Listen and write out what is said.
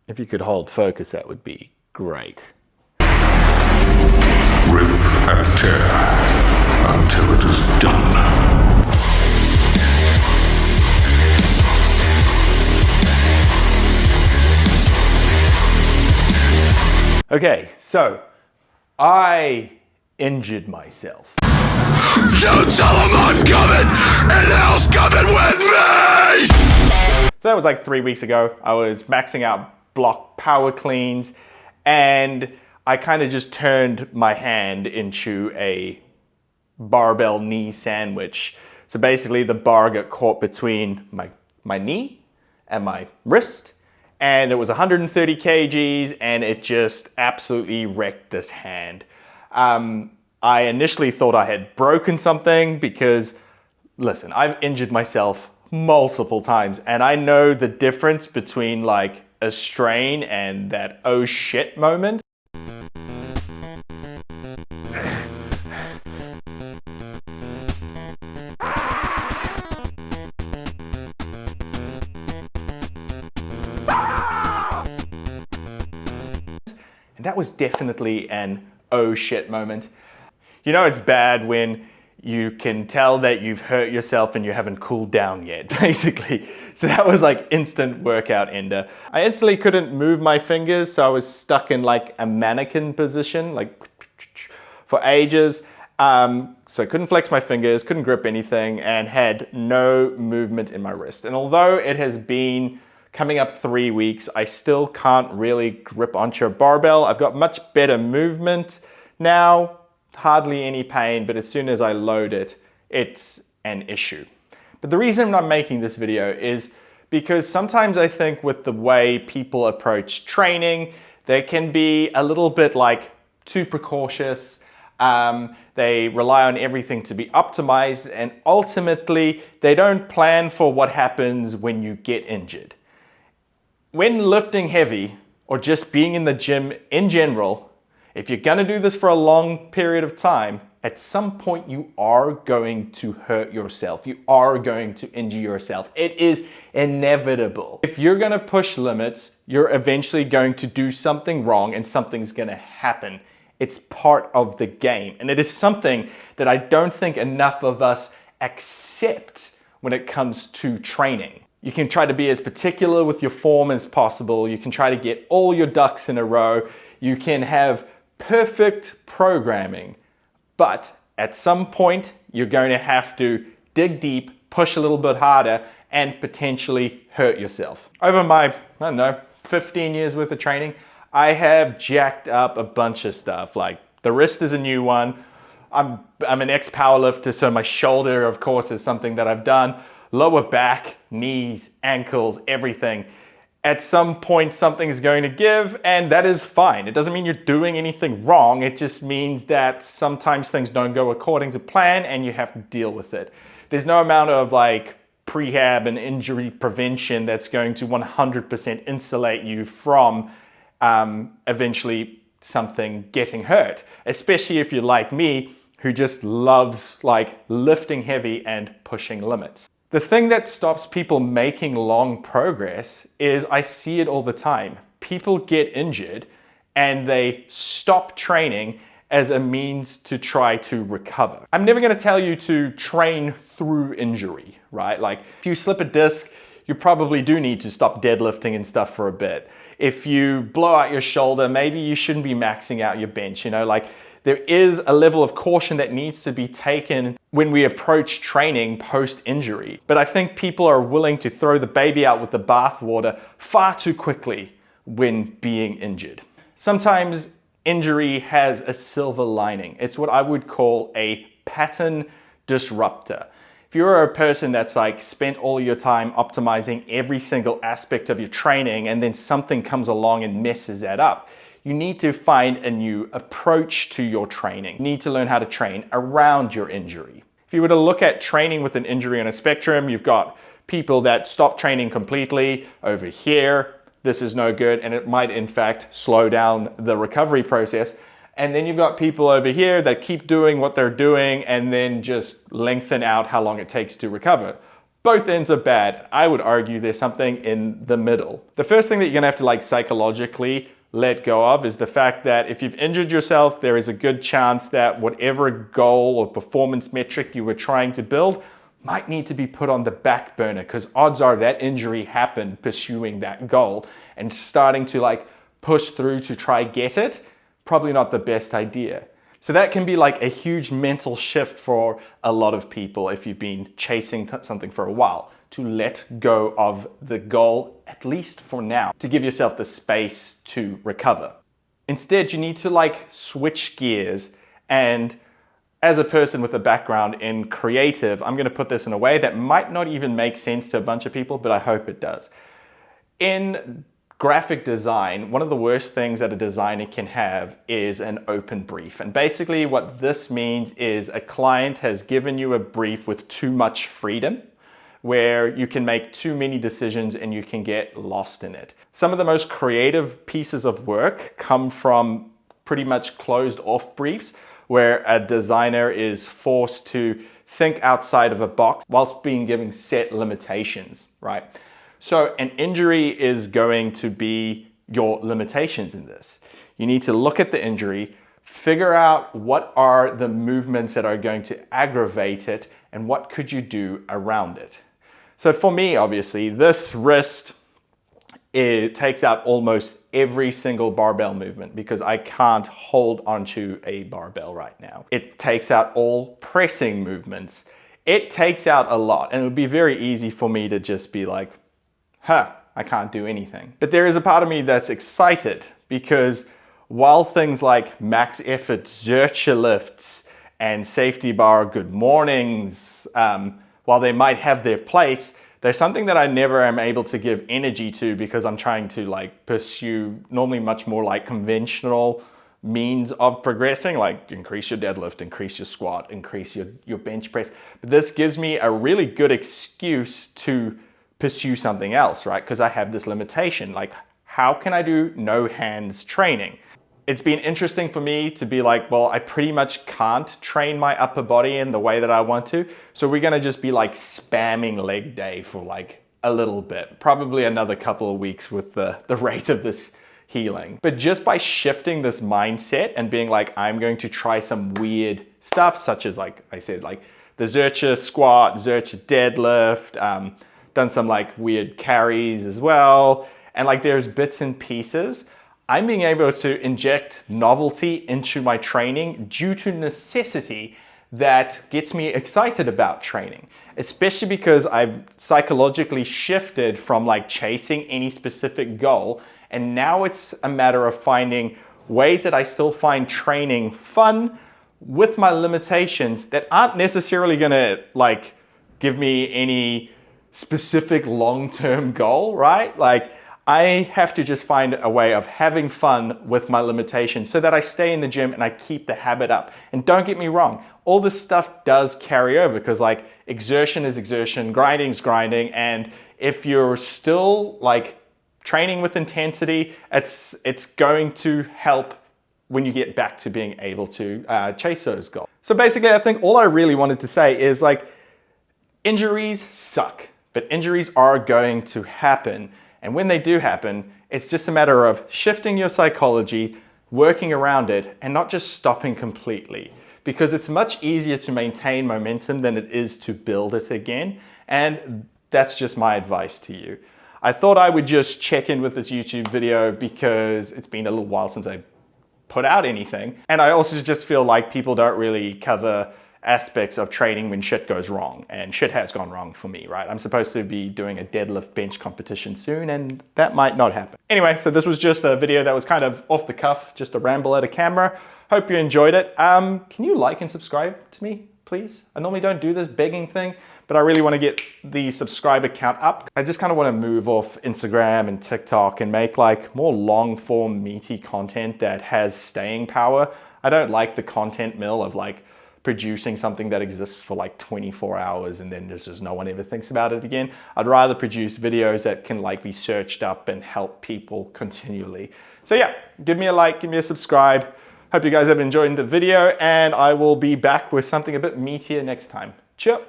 If you could hold focus, that would be great. Rip and tear until it is done. Okay, so I injured myself. Don't tell them I'm coming, and hell's coming with me! So that was like 3 weeks ago. I was maxing out block power cleans, and I kind of just turned my hand into a barbell knee sandwich. So basically the bar got caught between my knee and my wrist, and it was 130 kgs, and it just absolutely wrecked this hand. I initially thought I had broken something because, listen, I've injured myself multiple times, and I know the difference between like a strain and that oh shit moment. And that was definitely an oh shit moment. You know it's bad when you can tell that you've hurt yourself and you haven't cooled down yet, basically. So that was like instant workout ender. I instantly couldn't move my fingers, so I was stuck in like a mannequin position, like for ages. So I couldn't flex my fingers, couldn't grip anything, and had no movement in my wrist. And although it has been coming up 3 weeks, I still can't really grip onto a barbell. I've got much better movement now, hardly any pain, but as soon as I load it, it's an issue. But the reason I'm making this video is because sometimes I think with the way people approach training, they can be a little bit like too precautious. They rely on everything to be optimized, and ultimately they don't plan for what happens when you get injured. When lifting heavy or just being in the gym in general, if you're gonna do this for a long period of time, at some point you are going to hurt yourself. You are going to injure yourself. It is inevitable. If you're gonna push limits, you're eventually going to do something wrong and something's gonna happen. It's part of the game. And it is something that I don't think enough of us accept when it comes to training. You can try to be as particular with your form as possible. You can try to get all your ducks in a row. You can have perfect programming, but at some point you're going to have to dig deep, push a little bit harder, and potentially hurt yourself. Over my, I don't know, 15 years worth of training, I have jacked up a bunch of stuff. Like the wrist is a new one. I'm an ex-powerlifter, so my shoulder, of course, is something that I've done. Lower back, knees, ankles, everything. At some point, something's going to give, and that is fine. It doesn't mean you're doing anything wrong. It just means that sometimes things don't go according to plan, and you have to deal with it. There's no amount of like prehab and injury prevention that's going to 100% insulate you from eventually something getting hurt, especially if you're like me, who just loves like lifting heavy and pushing limits. The thing that stops people making long progress is I see it all the time. People get injured and they stop training as a means to try to recover. I'm never gonna tell you to train through injury, right? Like if you slip a disc, you probably do need to stop deadlifting and stuff for a bit. If you blow out your shoulder, maybe you shouldn't be maxing out your bench, you know, like there is a level of caution that needs to be taken when we approach training post-injury. But I think people are willing to throw the baby out with the bathwater far too quickly when being injured. Sometimes injury has a silver lining. It's what I would call a pattern disruptor. If you're a person that's like spent all your time optimizing every single aspect of your training and then something comes along and messes that up, you need to find a new approach to your training. You need to learn how to train around your injury. If you were to look at training with an injury on a spectrum, you've got people that stop training completely over here. This is no good, and it might in fact slow down the recovery process. And then you've got people over here that keep doing what they're doing and then just lengthen out how long it takes to recover. Both ends are bad. I would argue there's something in the middle. The first thing that you're gonna have to like psychologically let go of is the fact that if you've injured yourself, there is a good chance that whatever goal or performance metric you were trying to build might need to be put on the back burner, because odds are that injury happened pursuing that goal, and starting to like push through to try get it, probably not the best idea. So that can be like a huge mental shift for a lot of people if you've been chasing something for a while, to let go of the goal, at least for now, to give yourself the space to recover. Instead, you need to like switch gears, and as a person with a background in creative, I'm gonna put this in a way that might not even make sense to a bunch of people, but I hope it does. In graphic design, one of the worst things that a designer can have is an open brief. And basically what this means is a client has given you a brief with too much freedom, where you can make too many decisions and you can get lost in it. Some of the most creative pieces of work come from pretty much closed off briefs, where a designer is forced to think outside of a box whilst being given set limitations, right? So an injury is going to be your limitations in this. You need to look at the injury, figure out what are the movements that are going to aggravate it, and what could you do around it. So for me, obviously, this wrist, it takes out almost every single barbell movement because I can't hold onto a barbell right now. It takes out all pressing movements. It takes out a lot, and it would be very easy for me to just be like, I can't do anything. But there is a part of me that's excited, because while things like max effort Zercher lifts and safety bar good mornings, while they might have their place, there's something that I never am able to give energy to because I'm trying to like pursue normally much more like conventional means of progressing, like increase your deadlift, increase your squat, increase your bench press. But this gives me a really good excuse to pursue something else, right? Because I have this limitation. Like, how can I do no hands training? It's been interesting for me to be like, well, I pretty much can't train my upper body in the way that I want to. So we're gonna just be like spamming leg day for like a little bit, probably another couple of weeks with the rate of this healing. But just by shifting this mindset and being like, I'm going to try some weird stuff, such as like I said, like the Zercher squat, Zercher deadlift, done some like weird carries as well. And like there's bits and pieces. I'm being able to inject novelty into my training due to necessity that gets me excited about training, especially because I've psychologically shifted from like chasing any specific goal. And now it's a matter of finding ways that I still find training fun with my limitations that aren't necessarily gonna like give me any specific long-term goal, right? Like I have to just find a way of having fun with my limitations so that I stay in the gym and I keep the habit up. And don't get me wrong, all this stuff does carry over, because like exertion is exertion, grinding is grinding. And if you're still like training with intensity, it's going to help when you get back to being able to chase those goals. So basically, I think all I really wanted to say is like, injuries suck, but injuries are going to happen. And when they do happen, it's just a matter of shifting your psychology, working around it, and not just stopping completely. Because it's much easier to maintain momentum than it is to build it again. And that's just my advice to you. I thought I would just check in with this YouTube video because it's been a little while since I put out anything. And I also just feel like people don't really cover aspects of training when shit goes wrong, and shit has gone wrong for me, right? I'm supposed to be doing a deadlift bench competition soon, and that might not happen. Anyway, so this was just a video that was kind of off the cuff, just a ramble at a camera. Hope you enjoyed it. Can you like and subscribe to me, please? I normally don't do this begging thing, but I really want to get the subscriber count up. I just kind of want to move off Instagram and TikTok and make like more long form meaty content that has staying power. I don't like the content mill of like producing something that exists for like 24 hours and then there's just no one ever thinks about it again. I'd rather produce videos that can like be searched up and help people continually. So yeah, give me a like, give me a subscribe. Hope you guys have enjoyed the video, and I will be back with something a bit meatier next time. Cheers.